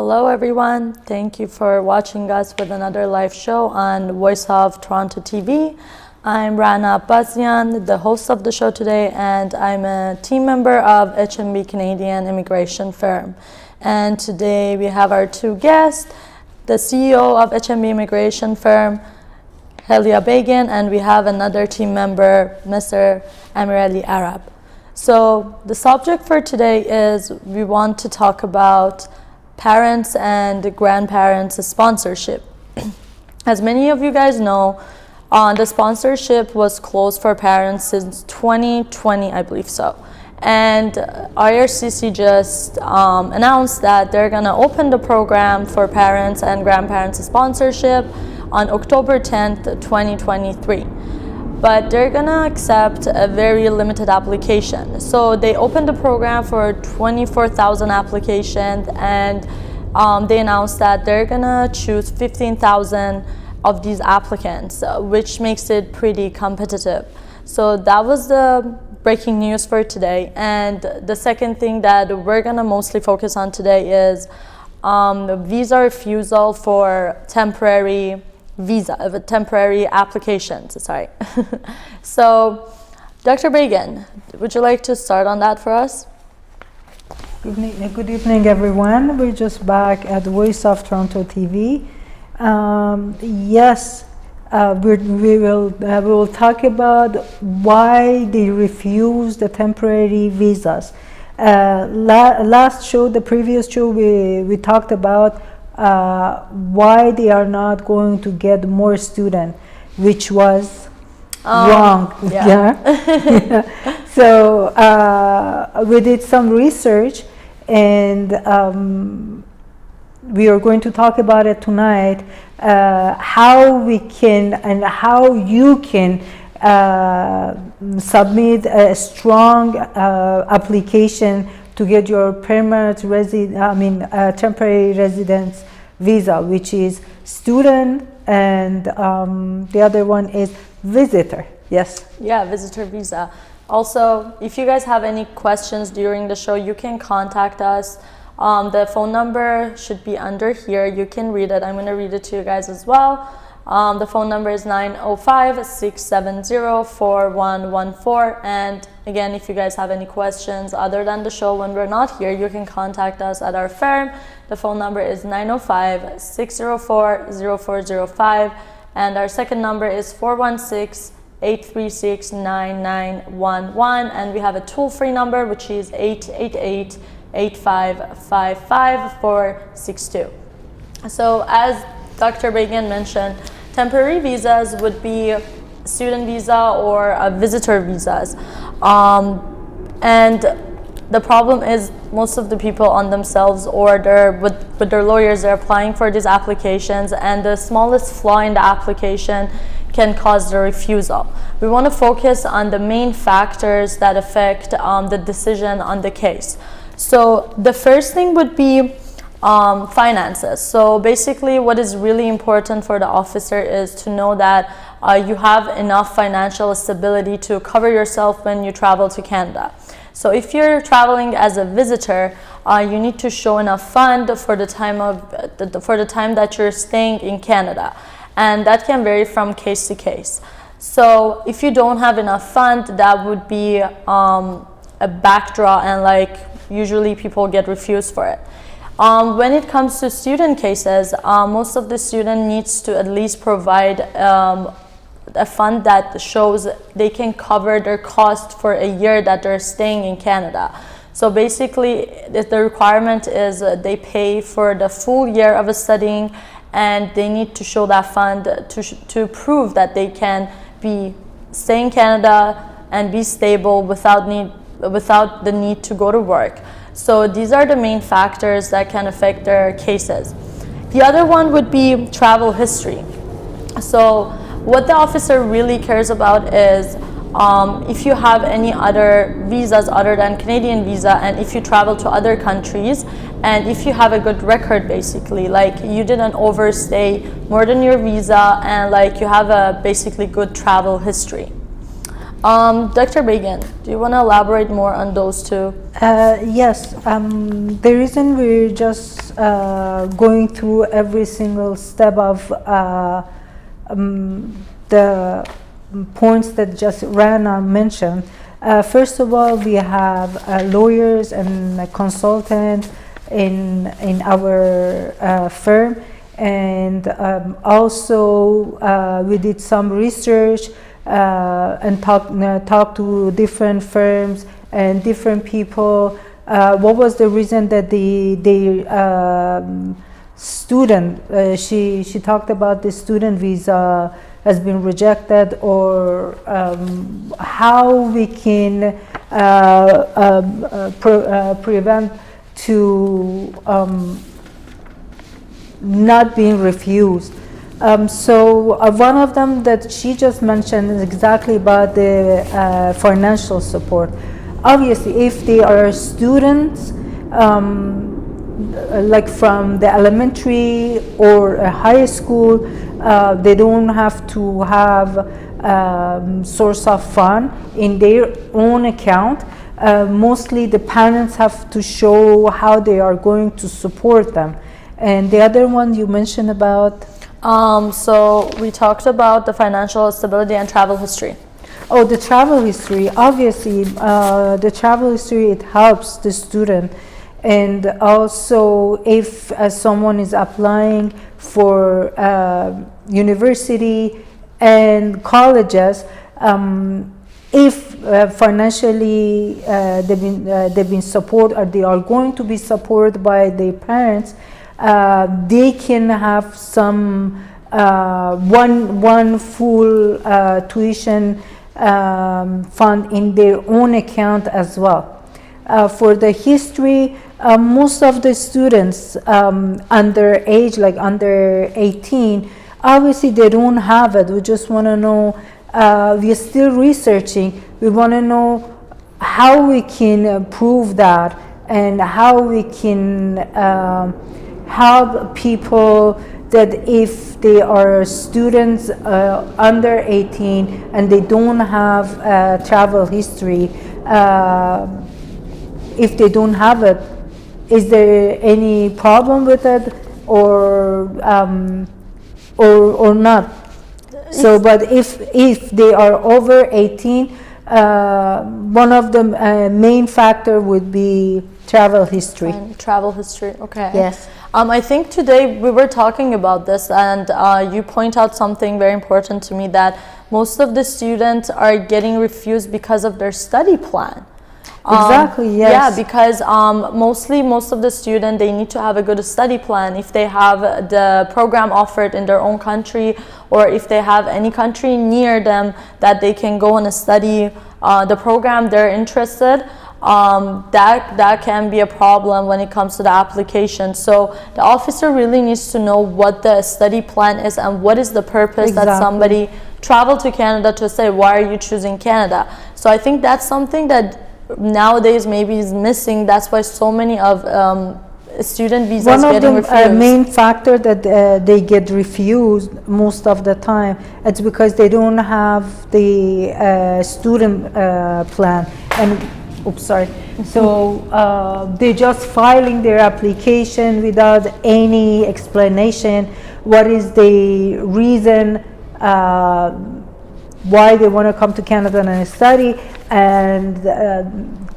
Hello everyone, thank you for watching us with another live show on Voice of Toronto TV. I'm Rana Abbasian, the host of the show today, and I'm a team member of HMB Canadian Immigration Firm. And today we have our two guests, the CEO of HMB Immigration Firm, Helia Begin, and we have another team member, Mr. Amirali Arab. So the subject for today is we want to talk about parents and grandparents sponsorship. As many of you guys know, the sponsorship was closed for parents since 2020, I believe so. And IRCC just announced that they're gonna open the program for parents and grandparents sponsorship on October 10th, 2023. But they're gonna accept a very limited application. So they opened the program for 24,000 applications, and they announced that they're gonna choose 15,000 of these applicants, which makes it pretty competitive. So that was the breaking news for today. And the second thing that we're gonna mostly focus on today is visa refusal for temporary applications, sorry. So, Dr. Begin, would you like to start on that for us? Good evening, everyone. We're just back at Voice of Toronto TV. Yes, we will talk about why they refuse the temporary visas. Last show, the previous show, we talked about why they are not going to get more students, which was wrong. Yeah. So we did some research, and we are going to talk about it tonight, how we can and how you can submit a strong application to get your temporary residence visa, which is student, and the other one is visitor. Yes. Yeah, visitor visa. Also, if you guys have any questions during the show, you can contact us. The phone number should be under here. You can read it. I'm going to read it to you guys as well. The phone number is 905-670-4114. And again, if you guys have any questions other than the show when we're not here, you can contact us at our firm. The phone number is 905-604-0405. And our second number is 416-836-9911. And we have a toll-free number, which is 888-8555-462. So as Dr. Begin mentioned, temporary visas would be student visa or visitor visas. And the problem is most of the people on themselves or with their lawyers, they're applying for these applications, and the smallest flaw in the application can cause the refusal. We want to focus on the main factors that affect the decision on the case. So the first thing would be finances. So basically what is really important for the officer is to know that you have enough financial stability to cover yourself when you travel to Canada. So if you're traveling as a visitor, you need to show enough fund for the time that you're staying in Canada, and that can vary from case to case. So if you don't have enough fund, that would be a backdraw, and usually people get refused for it. When it comes to student cases, most of the student needs to at least provide a fund that shows they can cover their cost for a year that they're staying in Canada. So basically, the requirement is they pay for the full year of studying, and they need to show that fund to prove that they can stay in Canada and be stable without the need to go to work. So these are the main factors that can affect their cases. The other one would be travel history. So what the officer really cares about is if you have any other visas other than Canadian visa, and if you travel to other countries, and if you have a good record, basically, you didn't overstay more than your visa, and you have a basically good travel history. Dr. Begin, do you want to elaborate more on those two? Yes, the reason we're just going through every single step of the points that just Rana mentioned. First of all, we have lawyers and consultants in our firm, and also we did some research and talk to different firms and different people. What was the reason that the student, she talked about the student visa has been rejected, or how we can prevent to not being refused. So one of them that she just mentioned is exactly about the financial support. Obviously, if they are students, like from the elementary or a high school, they don't have to have source of fund in their own account. Mostly the parents have to show how they are going to support them. And the other one you mentioned about? So we talked about the financial stability and travel history. Oh, the travel history. Obviously, the travel history, it helps the student. And also, if someone is applying for university and colleges, if financially they've been supported, or they are going to be supported by their parents, they can have some one full tuition fund in their own account as well. For the history, most of the students under age, like under 18, obviously they don't have it. We just want to know, we're still researching. We want to know how we can prove that, and how we can help people that if they are students under 18 and they don't have travel history, if they don't have it, is there any problem with it, or not? So, but if they are over 18, one of the main factor would be travel history. And travel history, okay. Yes. I think today we were talking about this, and you point out something very important to me, that most of the students are getting refused because of their study plan. Exactly, yes. Yeah, because most of the students, they need to have a good study plan. If they have the program offered in their own country, or if they have any country near them that they can go and study the program they're interested, that can be a problem when it comes to the application. So the officer really needs to know what the study plan is and what is the purpose that somebody traveled to Canada to say, why are you choosing Canada? So I think that's something that nowadays maybe is missing. That's why so many of student visas getting refused. One of the main factor that they get refused most of the time, it's because they don't have the student plan. And oops, sorry. So they're just filing their application without any explanation. What is the reason why they want to come to Canada and study, and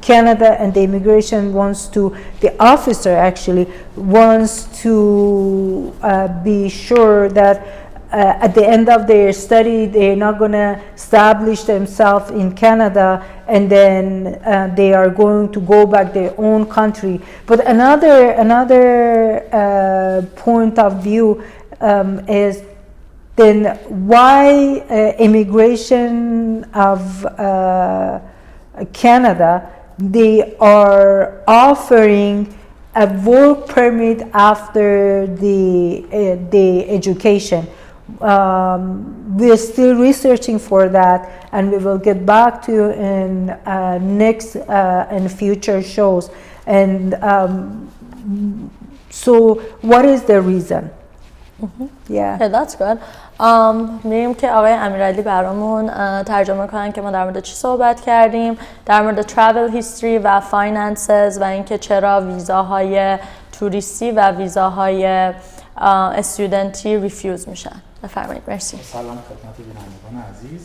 Canada and the immigration wants to, the officer actually wants to be sure that at the end of their study they're not going to establish themselves in Canada and then they are going to go back their own country. But another point of view is, then why immigration of Canada, they are offering a work permit after the education? We're still researching for that, and we will get back to you in next and future shows. And so what is the reason? Yeah, that's good. میریم که آقای امیرعلی برامون ترجمه کنن که ما در مورد چی صحبت کردیم، در مورد travel history و finances و اینکه چرا ویزاهای توریستی و ویزاهای استودنتی ریفیوز میشن. بفرمایید. مرسی. سلام خدمت بینندگان عزیز.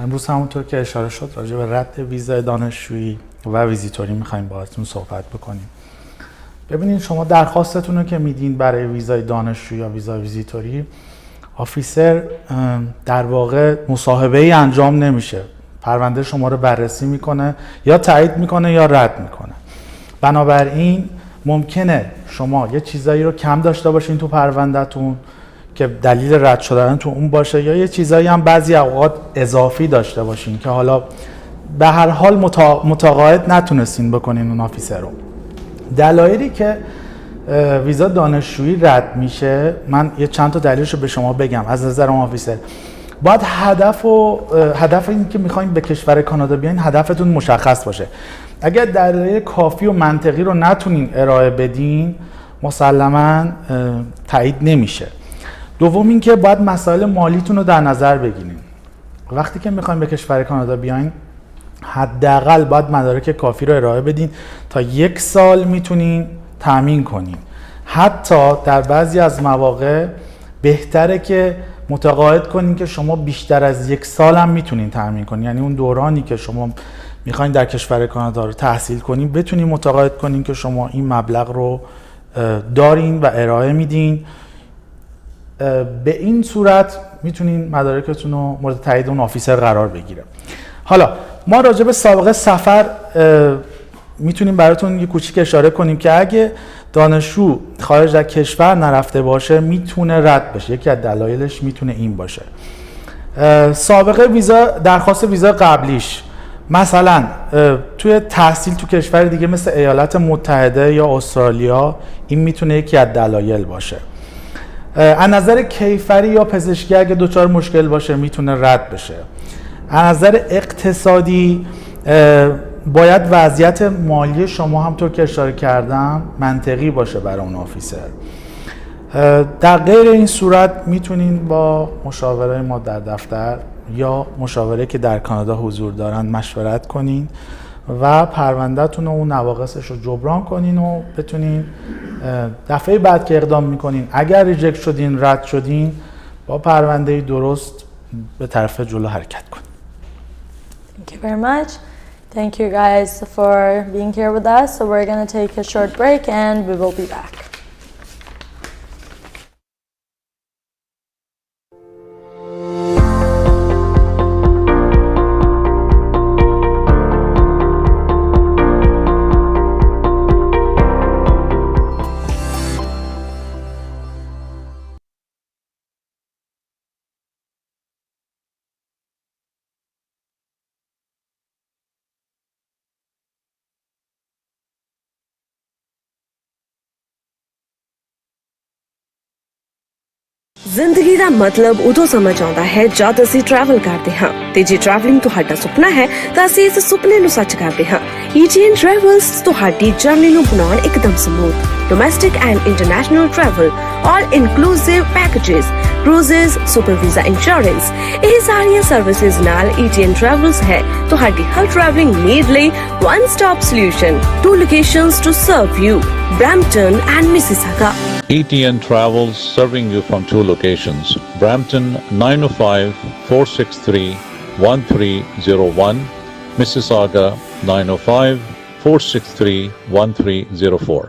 امروز همونطور که اشاره شد راجع به رد ویزای دانشجویی و ویزیتوری میخوایم باهاتون صحبت بکنیم. ببینید شما درخواستتون رو که میدین برای ویزای دانشجویی یا ویزای ویزیتوری، آفیسر در واقع مصاحبه ای انجام نمیشه. پرونده شما رو بررسی میکنه، یا تایید میکنه یا رد میکنه. بنابراین ممکنه شما یه چیزایی رو کم داشته باشین تو پروندهتون که دلیل رد شدن تو اون باشه، یا یه چیزایی هم بعضی اوقات اضافی داشته باشین که حالا به هر حال متقاعد نتونستین بکنین اون آفیسر رو. دلایلی که ویزا دانشجویی رد میشه، من یه چند تا دلیلش رو به شما بگم از نظر اون آفیسر. باید هدف این که میخواین به کشور کانادا بیاین هدفتون مشخص باشه. اگر دلایل کافی و منطقی رو نتونین ارائه بدین، مسلماً تایید نمیشه. دوم این که باید مسائل مالیتون رو در نظر بگیرین. وقتی که میخواین به کشور کانادا بیاین، حداقل باید مدارک کافی رو ارائه بدین تا 1 سال میتونین تامین کنین. حتی در بعضی از مواقع بهتره که متقاعد کنین که شما بیشتر از 1 سال هم میتونین تامین کنین. یعنی اون دورانی که شما میخواین در کشور کانادا رو تحصیل کنین، بتونین متقاعد کنین که شما این مبلغ رو دارین و ارائه میدین. به این صورت میتونین مدارکتون رو مورد تایید اون آفیسر قرار بگیره. حالا ما راجع به سابقه سفر میتونیم براتون یه کوچیک اشاره کنیم که اگه دانشجو خارج از کشور نرفته باشه میتونه رد بشه. یکی از دلایلش میتونه این باشه. سابقه ویزا، درخواست ویزا قبلیش، مثلا توی تحصیل تو کشور دیگه مثل ایالات متحده یا استرالیا، این میتونه یکی از دلایل باشه. از نظر کیفری یا پزشکی اگه دچار مشکل باشه میتونه رد بشه. از نظر اقتصادی باید وضعیت مالی شما همطور که اشاره کردم منطقی باشه برای اون آفیسر. در غیر این صورت میتونین با مشاوره ما در دفتر یا مشاوره که در کانادا حضور دارن مشورت کنین و پروندهتون و اون نواقصش رو جبران کنین و بتونین دفعه بعد که اقدام میکنین، اگر ریجکت شدین، رد شدین، با پرونده درست به طرف جلو حرکت کنین. Thank you very much. Thank you guys for being here with us. So we're going to take a short break and we will be back. ਜ਼ਿੰਦਗੀ ਦਾ ਮਤਲਬ ਉਦੋਂ ਸਮਝ ਆਉਂਦਾ ਹੈ ਜਦ ਅਸੀਂ travel ਕਰਦੇ ਹਾਂ ਤੇ ਜੇ ਟਰੈਵਲਿੰਗ ਤੁਹਾਡਾ ਸੁਪਨਾ ਹੈ ਤਾਂ ਅਸੀਂ ਇਸ ਸੁਪਨੇ ਨੂੰ ਸੱਚ ਕਰਦੇ ਹਾਂ। ETN ਟਰੈਵਲਸ ਤੁਹਾਡੀ ਜਰਨੀ ਨੂੰ ਬਣਾਉਣ ਇੱਕਦਮ smooth. Domestic and international travel, all inclusive packages, cruises, super visa insurance, ਇਹ ਸਾਰੀਆਂ ਸਰਵਿਸਿਜ਼ ਨਾਲ ETN ਟਰੈਵਲਸ ਹੈ ਤੁਹਾਡੀ ਹਰ ਟਰੈਵਲਿੰਗ ਨੀਡ ਲਈ one stop solution. 2 locations to serve you, Brampton and Mississauga. ETN Travels serving you from 2 locations, Brampton 905-463-1301, Mississauga 905-463-1304.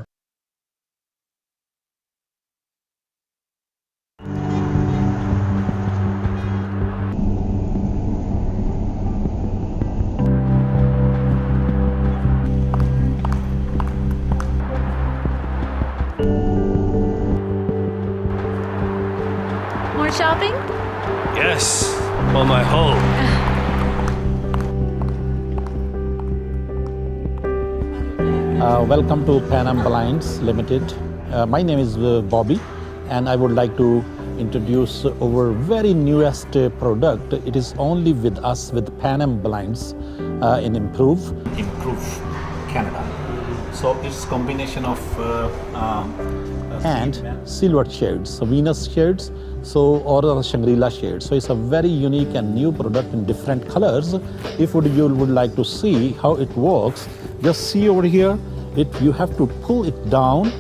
More shopping? Yes, on my home. Welcome to Pan Am Blinds Limited. My name is Bobby, and I would like to introduce our very newest product. It is only with us with Pan Am Blinds in Improve Canada. So it's combination of and silver shades, so Venus shades, or the Shangri-La shades. So it's a very unique and new product in different colors. If you would like to see how it works, just see over here. You have to pull it down.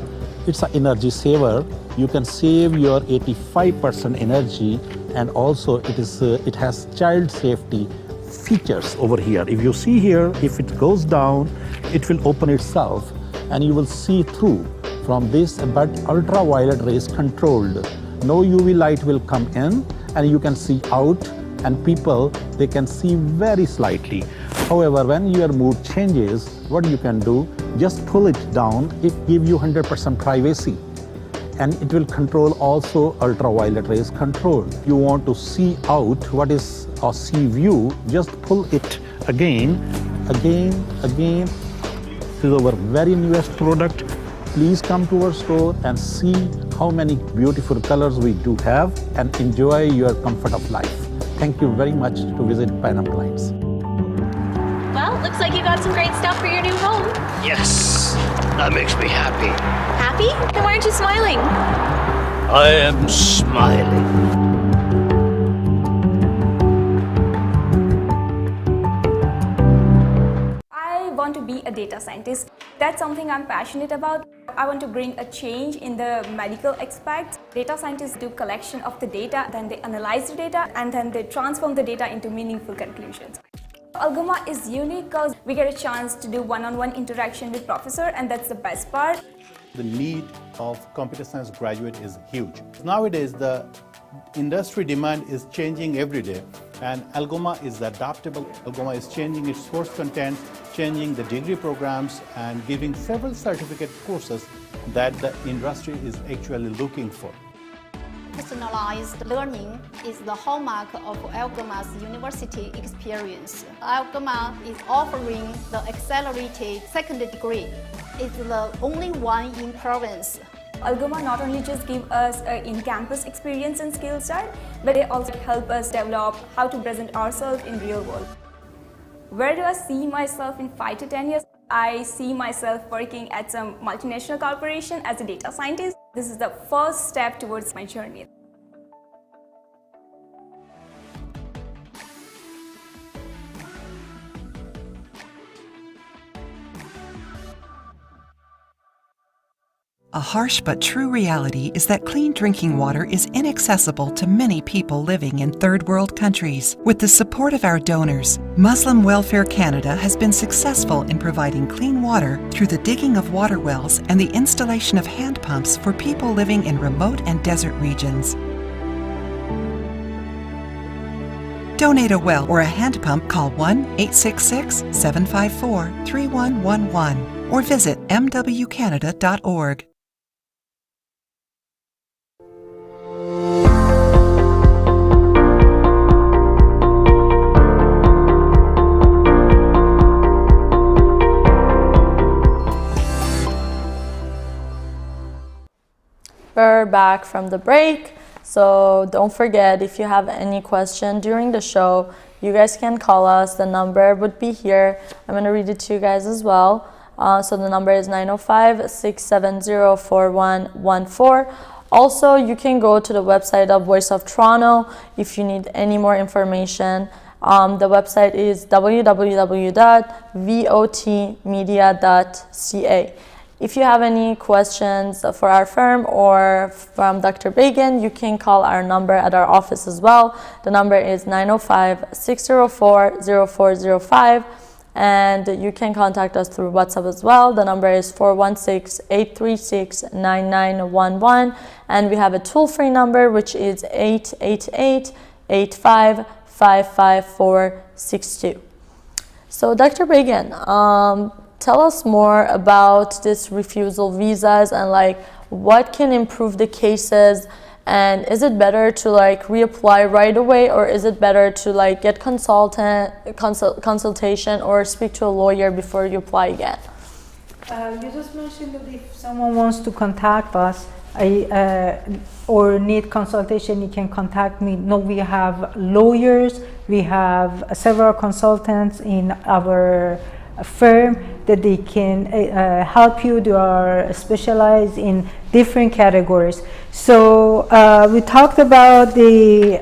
It's an energy saver. You can save your 85% energy, and also it has child safety features over here. If you see here, if it goes down, it will open itself and you will see through from this, but ultraviolet rays controlled. No UV light will come in and you can see out, and people, they can see very slightly. However, when your mood changes, what you can do, just pull it down. It gives you 100% privacy, and it will control also ultraviolet rays control. You want to see out, what is a sea view, just pull it again. This is our very newest product. Please come to our store and see how many beautiful colors we do have, and enjoy your comfort of life. Thank you very much to visit Pan Blinds. Well, looks like you got some great stuff for your new home. Yes, that makes me happy. Happy? Then why aren't you smiling? I am smiling. I want to be a data scientist. That's something I'm passionate about. I want to bring a change in the medical aspect. Data scientists do collection of the data, then they analyze the data, and then they transform the data into meaningful conclusions. Algoma is unique because we get a chance to do one-on-one interaction with professor, and that's the best part. The need of computer science graduate is huge. Nowadays, the industry demand is changing every day, and Algoma is adaptable. Algoma is changing its course content, changing the degree programs, and giving several certificate courses that the industry is actually looking for. Personalized learning is the hallmark of Algoma's university experience. Algoma is offering the accelerated second degree. It's the only one in province. Algoma not only just give us an in-campus experience and skill set, but they also help us develop how to present ourselves in real world. Where do I see myself in 5 to 10 years? I see myself working at some multinational corporation as a data scientist. This is the first step towards my journey. A harsh but true reality is that clean drinking water is inaccessible to many people living in third world countries. With the support of our donors, Muslim Welfare Canada has been successful in providing clean water through the digging of water wells and the installation of hand pumps for people living in remote and desert regions. Donate a well or a hand pump, call 1-866-754-3111 or visit mwcanada.org. We're back from the break, so don't forget, if you have any question during the show, you guys can call us. The number would be here. I'm going to read it to you guys as well. So the number is 905-670-4114. Also, you can go to the website of Voice of Toronto if you need any more information. The website is www.votmedia.ca. If you have any questions for our firm or from Dr. Bagan, you can call our number at our office as well. The number is 905-604-0405, and you can contact us through WhatsApp as well. The number is 416-836-9911, and we have a toll-free number which is 888-85-55462. So Dr. Bagan, tell us more about this refusal visas and what can improve the cases, and is it better to reapply right away, or is it better to get consultation or speak to a lawyer before you apply again? You just mentioned that if someone wants to contact us or need consultation, you can contact me. No, we have lawyers, we have several consultants in our firm that they can help you. They are specialized in different categories. So we talked about the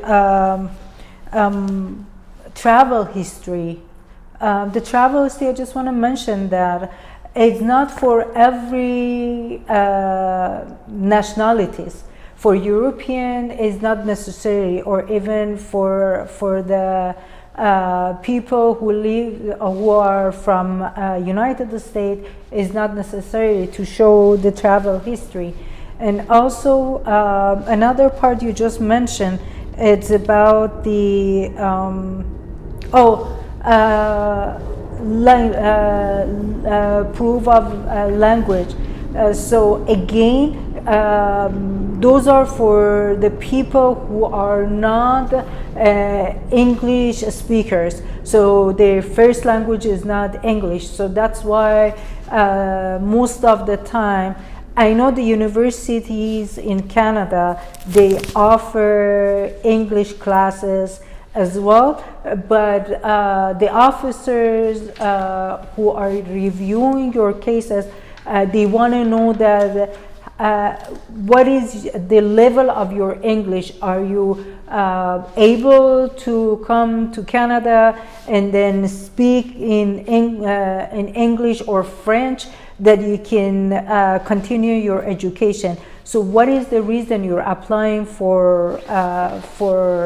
travel history. The travel history, I just want to mention that it's not for every nationalities. For European, it's not necessary, or even for the people who live who are from United States, is not necessary to show the travel history. And also another part you just mentioned, it's about the proof of language. So again, those are for the people who are not English speakers, so their first language is not English. So that's why most of the time, I know the universities in Canada, they offer English classes as well, but the officers who are reviewing your cases, they want to know that what is the level of your English? Are you able to come to Canada and then speak in English or French, that you can continue your education? So what is the reason you're applying for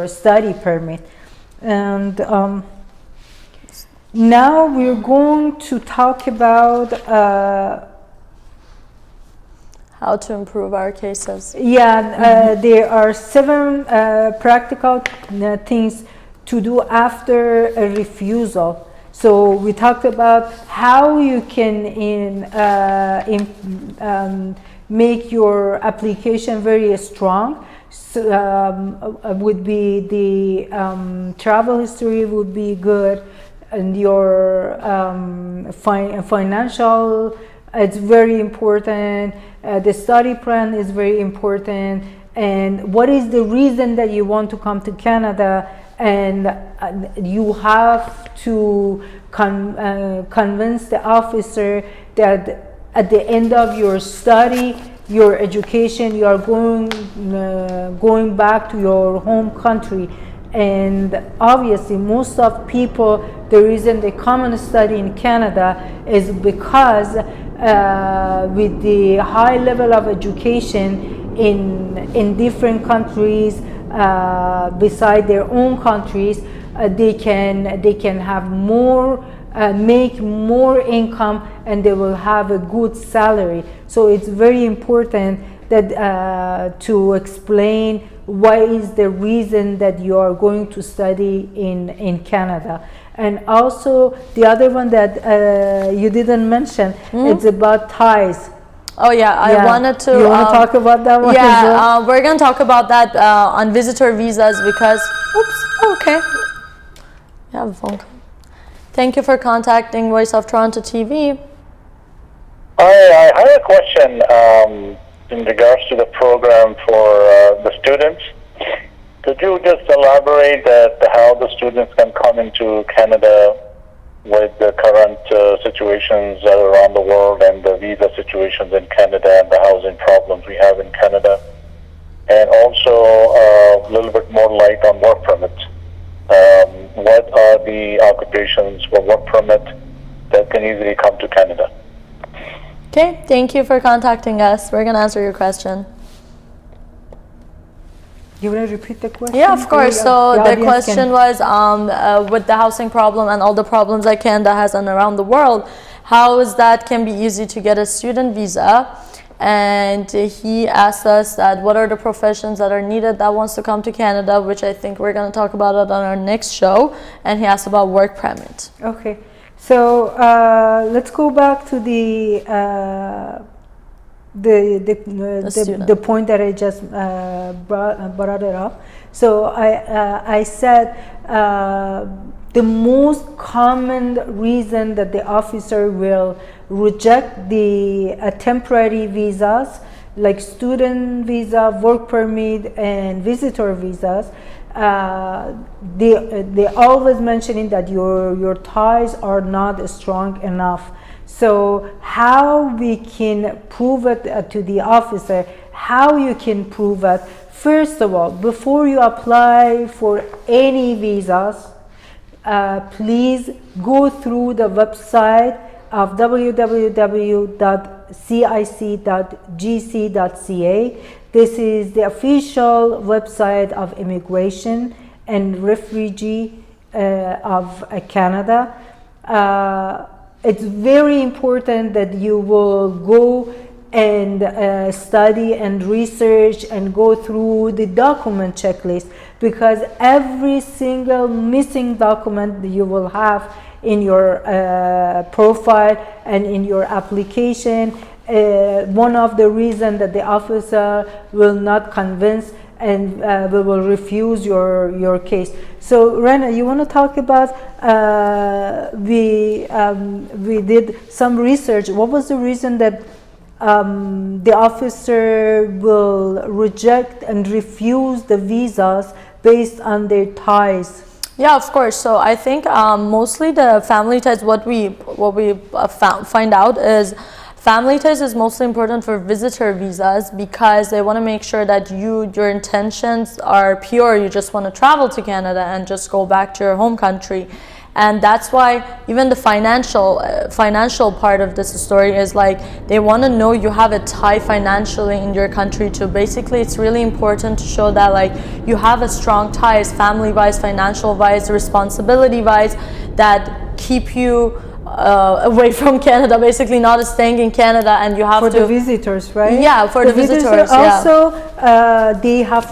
study permit? And now we're going to talk about how to improve our cases. Yeah, there are 7 practical things to do after a refusal. So we talked about how you can make your application very strong. So, would be the travel history would be good, and your financial, it's very important. The study plan is very important, and what is the reason that you want to come to Canada, and you have to convince the officer that at the end of your study, your education, you are going back to your home country. And obviously most of people, the reason they come and study in Canada is because with the high level of education in different countries beside their own countries, they can have more, make more income, and they will have a good salary. So it's very important that to explain what is the reason that you are going to study in Canada. And also the other one that you didn't mention, it's about ties. Oh yeah, I wanted to. You want to talk about that one? Yeah, as well? we're gonna talk about that on visitor visas because. Oops. Okay. You have a phone call. Thank you for contacting Voice of Toronto TV. I have a question in regards to the program for the students. Could you just elaborate how the students can come into Canada with the current situations around the world and the visa situations in Canada and the housing problems we have in Canada? And also a little bit more light on work permits. What are the occupations for work permit that can easily come to Canada? Okay, thank you for contacting us. We're going to answer your question. You want to repeat the question? Yeah, of course. So the question was with the housing problem and all the problems that Canada has and around the world, how is that can be easy to get a student visa? And he asked us that what are the professions that are needed that wants to come to Canada, which I think we're going to talk about it on our next show. And he asked about work permit. Okay. So let's go back to the point that I just brought it up. So I said the most common reason that the officer will reject the temporary visas like student visa, work permit, and visitor visas they always mentioning that your ties are not strong enough. So how we can prove it to the officer? How you can prove it? First of all, before you apply for any visas, please go through the website of www.cic.gc.ca. This is the official website of Immigration and Refugee of Canada. It's very important that you will go and study and research and go through the document checklist, because every single missing document that you will have in your profile and in your application, one of the reasons that the officer will not convince and will refuse your case. So Rena, you want to talk about, we did some research. What was the reason that the officer will reject and refuse the visas based on their ties? Yeah, of course. So I think mostly the family ties, what we find out is family ties is mostly important for visitor visas, because they want to make sure that your intentions are pure. You just want to travel to Canada and just go back to your home country. And that's why even the financial part of this story is like, they want to know you have a tie financially in your country too. Basically, it's really important to show that like you have a strong ties, family-wise, financial-wise, responsibility-wise, that keep you away from Canada, basically not staying in Canada, and you have for the visitors, right? Yeah, for the visitors. Also, they have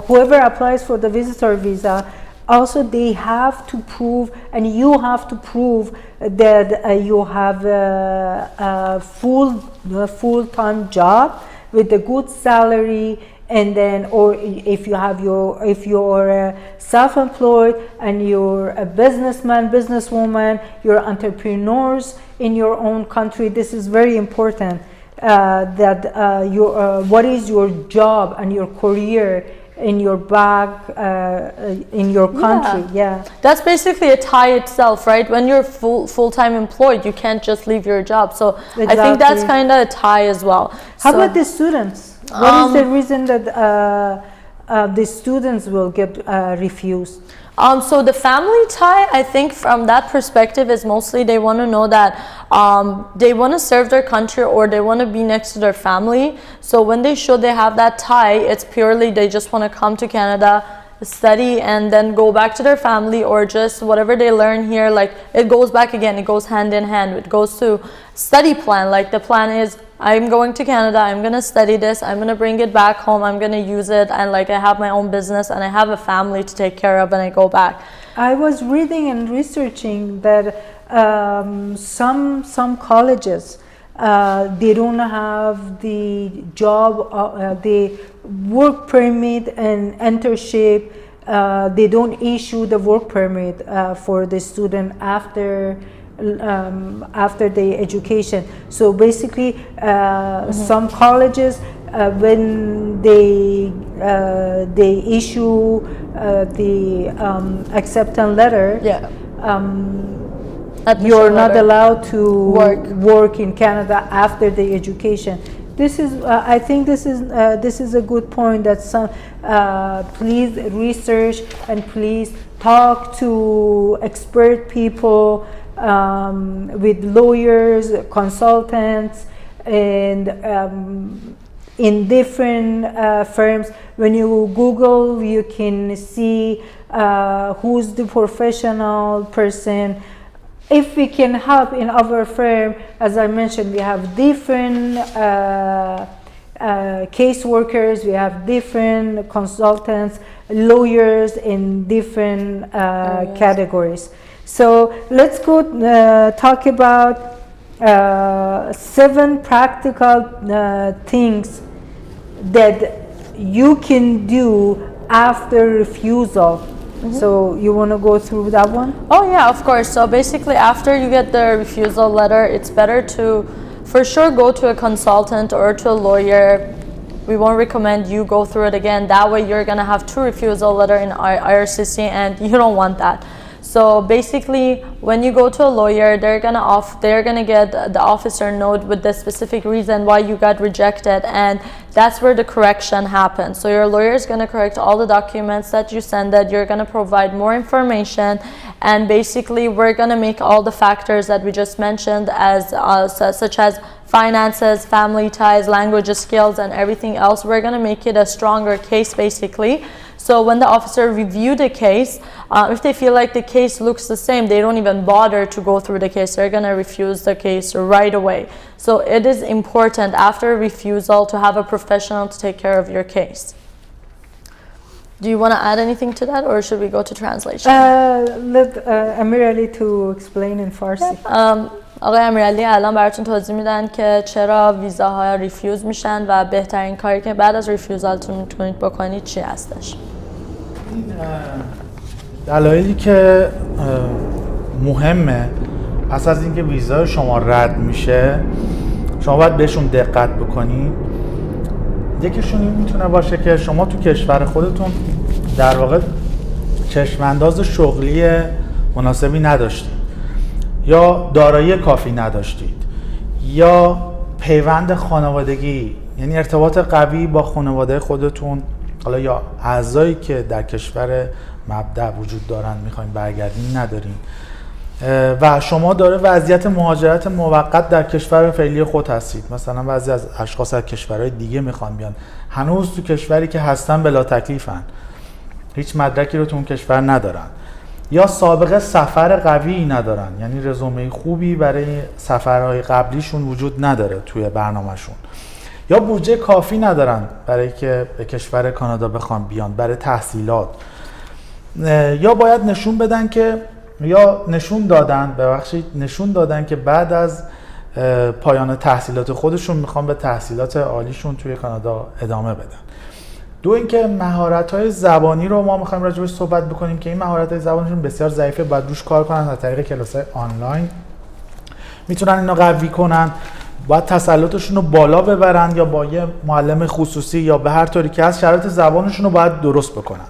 whoever applies for the visitor visa. Also, they have to prove, and you have to prove that you have a full-time job with a good salary, and then, or if you're self-employed and you're a businessman, businesswoman, you're entrepreneurs in your own country. This is very important. That what is your job and your career in your back in your country. Yeah, that's basically a tie itself, right? When you're full-time employed, you can't just leave your job. So exactly. I think that's kind of a tie as well. How about the students? What is the reason that the students will get refused? So the family tie, I think from that perspective, is mostly they want to know that they want to serve their country, or they want to be next to their family. So when they show they have that tie, it's purely they just want to come to Canada, study, and then go back to their family, or just whatever they learn here, like it goes back again, it goes hand in hand. It goes to study plan, like the plan is I'm going to Canada, I'm going to study this, I'm going to bring it back home, I'm going to use it, and like I have my own business and I have a family to take care of when I go back. I was reading and researching that some colleges, they don't have the job, the work permit and internship. They don't issue the work permit for the student after the education. So basically, some colleges, when they issue the acceptance letter, you're not allowed to work in Canada after the education. This is, I think this is a good point, that some, please research and please talk to expert people, with lawyers, consultants, and in different firms. When you Google, you can see who's the professional person. If we can help in our firm, as I mentioned, we have different caseworkers, we have different consultants, lawyers in different categories. So let's go talk about 7 practical things that you can do after refusal. So you want to go through that one? Oh yeah, of course. So basically, after you get the refusal letter, it's better to for sure go to a consultant or to a lawyer we won't recommend you go through it again. That way you're gonna have 2 refusal letter in IRCC, and you don't want that. So basically, when you go to a lawyer, they're gonna get the officer note with the specific reason why you got rejected, and that's where the correction happens. So your lawyer is gonna correct all the documents that you send. That you're gonna provide more information, and basically we're gonna make all the factors that we just mentioned, as such as finances, family ties, language skills, and everything else. We're gonna make it a stronger case basically. So when the officer review the case, if they feel like the case looks the same, they don't even bother to go through the case. They're gonna refuse the case right away. So it is important after refusal to have a professional to take care of your case. Do you want to add anything to that, or should we go to translation? Let Amirali to explain in Farsi. آقای امیرعلی الان براتون توضیح میدن که چرا ویزاها ریفیوز میشن و بهترین کاری که بعد از ریفیوزالتون میتونید بکنید چی هستش. دلایلی که مهمه پس از اینکه ویزای شما رد میشه شما باید بهشون دقت بکنید. یکیشون این میتونه باشه که شما تو کشور خودتون در واقع چشمانداز شغلی مناسبی نداشتید، یا دارایی کافی نداشتید، یا پیوند خانوادگی، یعنی ارتباط قوی با خانواده خودتون، حالا یا اعضایی که در کشور مبدأ وجود دارن میخواین برگردین ندارین، و شما داره وضعیت مهاجرت موقت در کشور فعلی خود هستید. مثلا بعضی از اشخاص از کشورهای دیگه میخوان بیان، هنوز تو کشوری که هستن بلا تکلیفن، هیچ مدرکی رو تو اون کشور ندارن، یا سابقه سفر قوی ندارن، یعنی رزومه خوبی برای سفرهای قبلیشون وجود نداره توی برنامهشون، یا بودجه کافی ندارن برای که به کشور کانادا بخوان بیان برای تحصیلات، یا باید نشون بدن که نشون دادن که بعد از پایان تحصیلات خودشون میخوان به تحصیلات عالیشون توی کانادا ادامه بدن. دو اینکه مهارت‌های زبانی رو ما می‌خوایم راجع بهش صحبت بکنیم که این مهارت‌های زبانشون بسیار ضعیفه، باید روش کار کنن از طریق کلاس‌های آنلاین میتونن اینو قوی کنن، باید تسلطشون رو بالا ببرن یا با یه معلم خصوصی یا به هر طوری که هست شرایط زبانشون رو باید درست بکنن.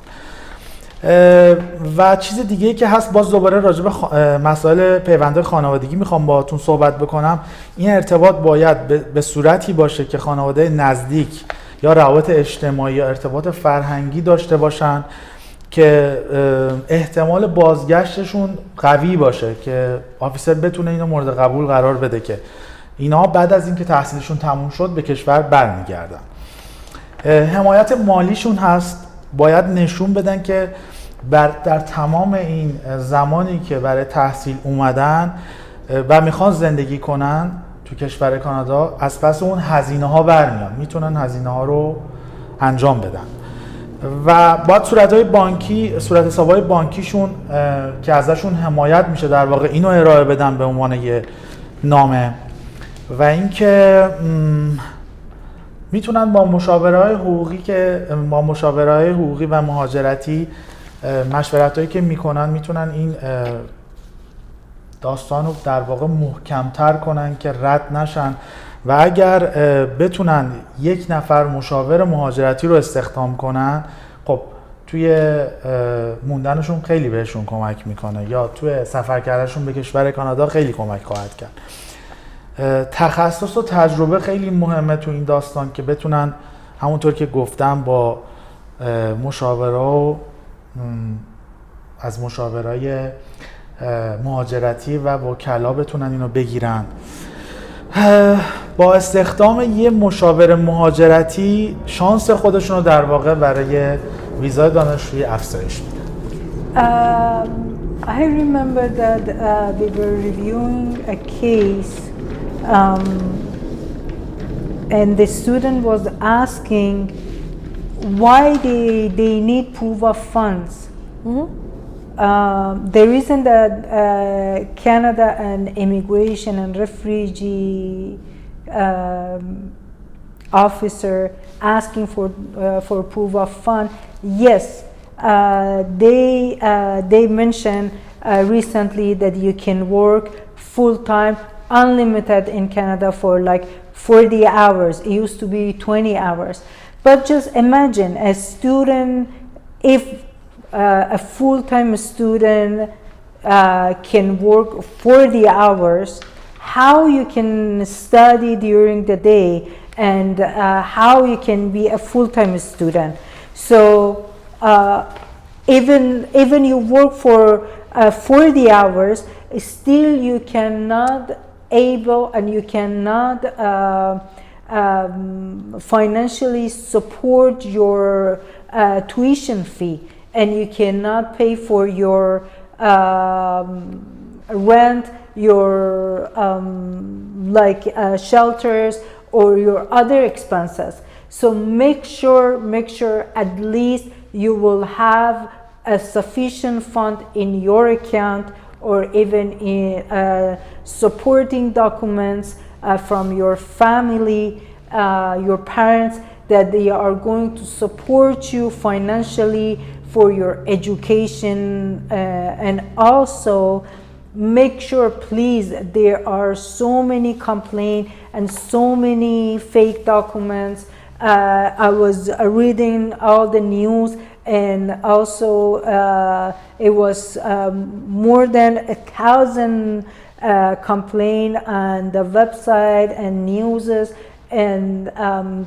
و چیز دیگه‌ای که هست، باز دوباره راجع به مسائل پیوندهای خانوادگی میخوام باهاتون صحبت بکنم. این ارتباط باید به صورتی باشه که خانواده نزدیک یا روابط اجتماعی یا ارتباط فرهنگی داشته باشن که احتمال بازگشتشون قوی باشه، که آفیسر بتونه اینو مورد قبول قرار بده که اینا بعد از اینکه تحصیلشون تموم شد به کشور برمیگردن. حمایت مالیشون هست، باید نشون بدن که در تمام این زمانی که برای تحصیل اومدن و میخوان زندگی کنن تو کشور کانادا از پس اون هزینه ها برمیان، میتونن هزینه ها رو انجام بدن. و باید صورت حساب‌های بانکیشون که ازشون حمایت میشه در واقع اینو ارائه بدن به عنوان یه نامه. و اینکه میتونن با مشاورهای حقوقی و مهاجرتی مشورتایی که میکنن میتونن این داستان رو در واقع محکمتر کنن که رد نشن، و اگر بتونن یک نفر مشاور مهاجرتی رو استخدام کنن، خب توی موندنشون خیلی بهشون کمک میکنه، یا توی سفر کردنشون به کشور کانادا خیلی کمک خواهد کرد. تخصص و تجربه خیلی مهمه تو این داستان که بتونن همونطور که گفتم با از مشاورای مهاجرتی و وکلا بتونن اینو بگیرن. با استخدام یه مشاور مهاجرتی شانس خودشون رو در واقع برای ویزای دانشجویی افزایش میدن. I remember that we were reviewing a case and the student was asking why they need proof of funds. The reason that Canada and immigration and refugee officer asking for proof of fund, yes, they mentioned recently that you can work full time unlimited in Canada for like 40 hours. It used to be 20 hours. But just imagine a student, if a full-time student can work 40 hours, how you can study during the day, and how you can be a full-time student. So even you work for 40 hours, still you cannot able and you cannot financially support your tuition fee, and you cannot pay for your rent, your shelters, or your other expenses. So make sure at least you will have a sufficient fund in your account, or even in supporting documents from your family, your parents, that they are going to support you financially for your education. And also make sure, please, there are so many complaints and so many fake documents. I was reading all the news, and also it was more than 1,000 complaints on the website and newses, and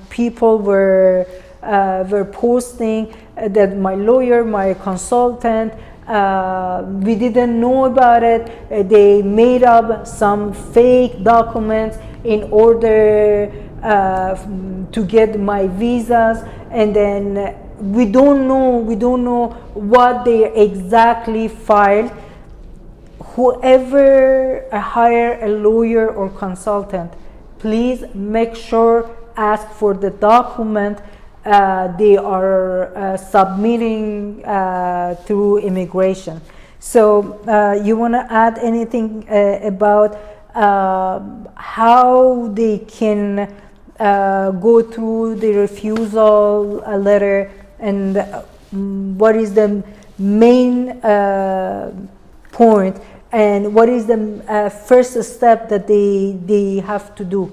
people were posting that my lawyer, my consultant, we didn't know about it. They made up some fake documents in order to get my visas, and then we don't know what they exactly filed. Whoever hire a lawyer or consultant, please make sure, ask for the document they are submitting through immigration. So you want to add anything about how they can go through the refusal letter, and what is the main point, and what is the first step that they have to do?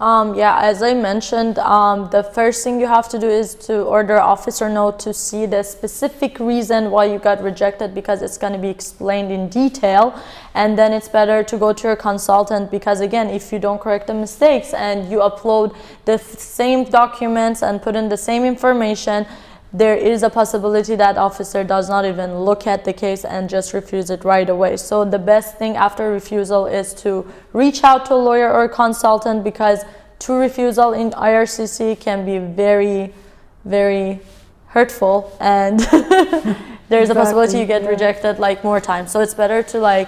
Yeah, as I mentioned, the first thing you have to do is to order officer note to see the specific reason why you got rejected, because it's going to be explained in detail. And then it's better to go to your consultant, because again, if you don't correct the mistakes and you upload the same documents and put in the same information, there is a possibility that officer does not even look at the case and just refuse it right away. So the best thing after refusal is to reach out to a lawyer or a consultant, because true refusal in IRCC can be very, very hurtful, and there's a possibility you get rejected like more times. So it's better to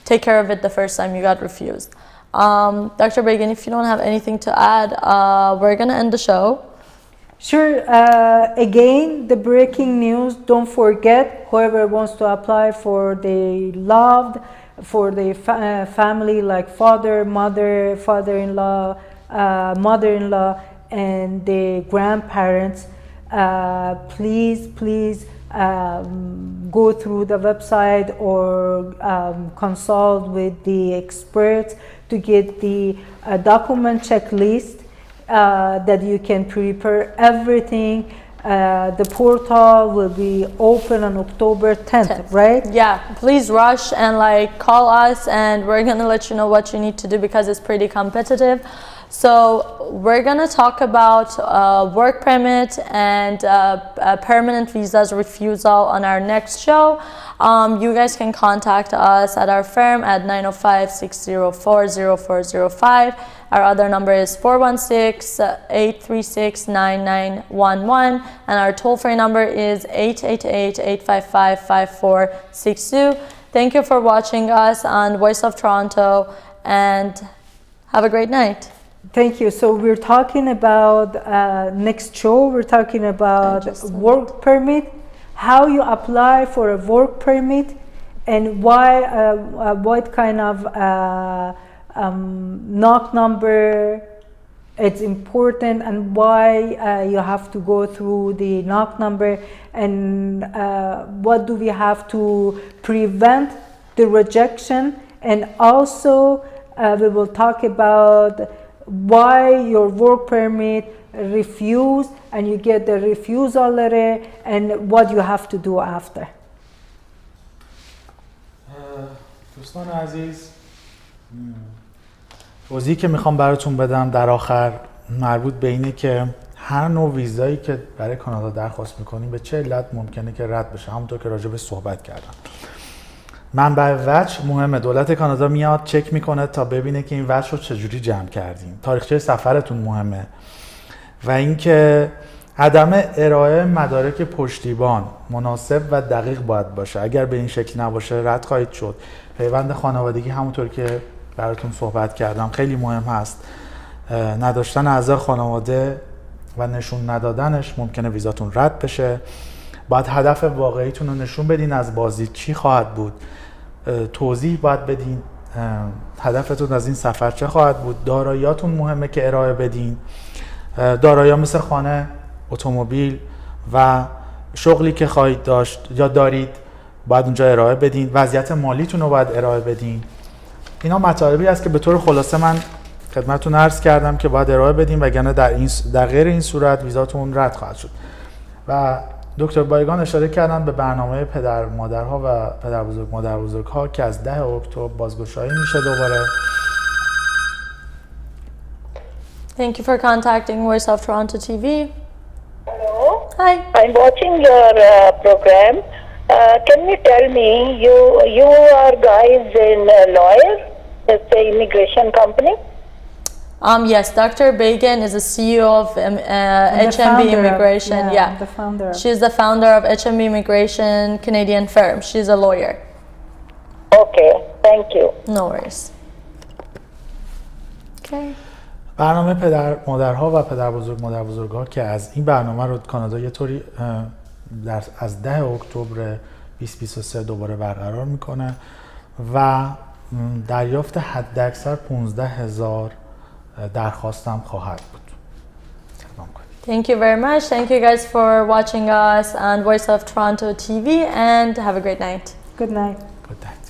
take care of it the first time you got refused. Dr. Begin, if you don't have anything to add, we're gonna end the show. Sure. Again, the breaking news, don't forget, whoever wants to apply for the loved, for the family, like father, mother, father-in-law, mother-in-law, and the grandparents, please go through the website or consult with the experts to get the document checklist, that you can prepare everything. The portal will be open on October 10th, right? Yeah, please rush and call us, and we're gonna let you know what you need to do, because it's pretty competitive. So we're gonna talk about work permit and permanent visas refusal on our next show. You guys can contact us at our firm at 905-604-0405. Our other number is 416-836-9911, and our toll-free number is 888-855-5462. Thank you for watching us on Voice of Toronto, and have a great night. Thank you. So we're talking about next show, we're talking about work permit, how you apply for a work permit, and why, what kind of knock number it's important, and why you have to go through the knock number, and what do we have to prevent the rejection, and also we will talk about why your work permit refused and you get the refusal letter and what you have to do after. دوستان عزیز، توضیحی که میخوام براتون بدم در آخر مربوط به اینه که هر نوع ویزایی که برای کانادا درخواست میکنیم به چه علت ممکنه که رد بشه. همونطور که راجع به صحبت کردم، منبع وجه مهمه. دولت کانادا میاد چک میکنه تا ببینه که این وجه رو چجوری جمع کردیم. تاریخچه سفرتون مهمه و اینکه عدم ارائه مدارک پشتیبان مناسب و دقیق باید باشه. اگر به این شکل نباشه رد خواهید شد. پیوند خانوادگی همونطور که براتون صحبت کردم خیلی مهم هست. نداشتن اعضای خانواده و نشون ندادنش ممکنه ویزاتون رد بشه. باید هدف واقعیتون رو نشون بدین. از بازدید چی خواهد بود، توضیح باید بدین. هدفتون از این سفر چه خواهد بود. داراییاتون مهمه که ارائه بدین. دارایی مثل خانه، اتومبیل و شغلی که خواهید داشت یا دارید باید اونجا ارائه بدین. وضعیت مالیتون رو باید ارائه بدین. اینا مطالبی است که به طور خلاصه من خدمتتون عرض کردم که باید ارائه بدین، وگرنه در غیر این صورت ویزاتون رد خواهد شد. و دکتر بایگان اشاره کردن به برنامه پدر مادرها و پدر بزرگ مادر بزرگها که از 10 اکتبر بازگشایی میشه دوباره. Thank you for contacting Voice of Toronto TV. Hello. Hi. I'm watching your program. Can you tell me, you are guys in lawyer? It's an immigration company? Yes, Dr. Bagan is the CEO of HMB Immigration. The founder. She's the founder of HMB Immigration Canadian firm. She's a lawyer. Okay, thank you. No worries. Okay. برنامه پدر مادرها و پدر بزرگ مادر بزرگها که از این برنامه رو کانادا یه طوری از 10 اکتبر 2023 دوباره برقرار میکنه و دریافت حداکثر 15,000 درخواست هم خواهد بود. Thank you very much. Thank you guys for watching us on Voice of Toronto TV and have a great night. Good night. Good night.